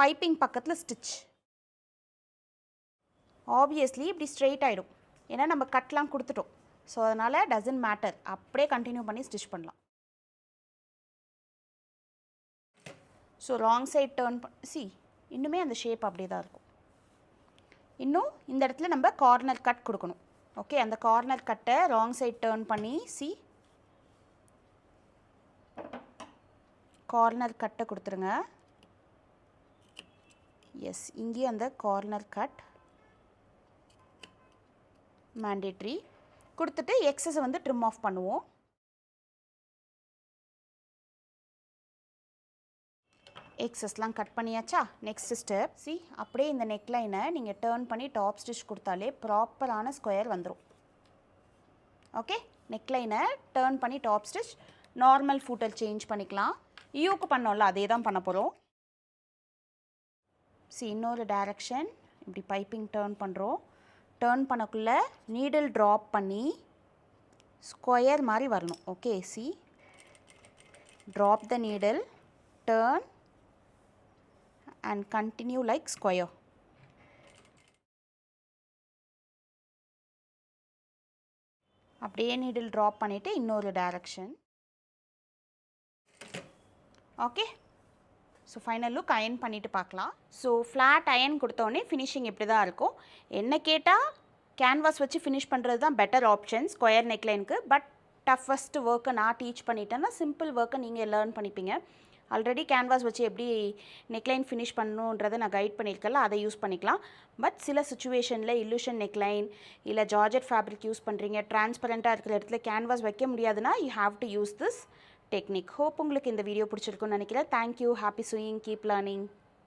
Piping பக்கத்தில் stitch. Obviously இப்படி straight ஆகிடும், ஏன்னா நம்ம கட்லாம் கொடுத்துட்டோம். ஸோ அதனால் டசன்ட் மேட்டர், அப்படியே கண்டினியூ பண்ணி ஸ்டிச் பண்ணலாம். So wrong side turn see, இன்னுமே அந்த ஷேப் அப்படியே தான் இருக்கும். இன்னும் இந்த இடத்துல நம்ம கார்னர் கட் கொடுக்கணும். ஓகே, அந்த கார்னர் கட்டை ராங் சைட் டேர்ன் பண்ணி சி, கார்னர் கட்டை கொடுத்துருங்க. எஸ், இங்கேயும் அந்த கார்னர் கட் மேண்டேட்ரி கொடுத்துட்டு எக்ஸஸை வந்து ட்ரிம் ஆஃப் பண்ணுவோம். எக்ஸஸ்லாம் கட் பண்ணியாச்சா? நெக்ஸ்ட் ஸ்டெப் சி, அப்படியே இந்த நெக்லைனை நீங்கள் டேர்ன் பண்ணி டாப் ஸ்டிச் கொடுத்தாலே ப்ராப்பரான ஸ்கொயர் வந்துடும். ஓகே, நெக்லைனை டேர்ன் பண்ணி top stitch, normal footer change பண்ணிக்கலாம். யூக்கு பண்ணோம்ல அதே தான் பண்ண போகிறோம். சி, இன்னொரு டைரக்ஷன் இப்படி பைப்பிங் டேர்ன் பண்ணுறோம். டேர்ன் பண்ணக்குள்ளே நீடில் ட்ராப் பண்ணி ஸ்கொயர் மாதிரி வரணும். Okay, see, drop the needle, turn and continue like square. அப்படியே நீடில் ட்ராப் பண்ணிவிட்டு இன்னொரு direction. Okay, so final look iron பண்ணிவிட்டு பார்க்கலாம். ஸோ ஃப்ளாட் அயன் கொடுத்தோடனே ஃபினிஷிங் இப்படி தான் இருக்கும். என்ன கேட்டால் கேன்வாஸ் வச்சு ஃபினிஷ் பண்ணுறது தான் பெட்டர் ஆப்ஷன் ஸ்கொயர் நெக்லைனுக்கு. பட் டஃபஸ்ட் ஒர்க்கை நான் டீச் பண்ணிட்டேன்னா சிம்பிள் ஒர்க்கை நீங்கள் லேர்ன் பண்ணிப்பீங்க. ஆல்ரெடி கேன்வாஸ் வச்சு எப்படி நெக்லைன் ஃபினிஷ் பண்ணணுன்றதை நான் கைட் பண்ணியிருக்கல, அதை யூஸ் பண்ணிக்கலாம். பட் சில சுச்சுவேஷனில் இல்லூஷன் நெக்லைன் இல்லை ஜார்ஜெட் ஃபேப்ரிக் யூஸ் பண்ணுறீங்க, டிரான்ஸ்பரண்ட்டாக இருக்கிற இடத்துல கேன்வாஸ் வைக்க முடியாதுன்னா you have to use this technique. Hope உங்களுக்கு இந்த வீடியோ பிடிச்சிருக்குன்னு நினைக்கிறேன். Thank you, happy chewing, keep learning.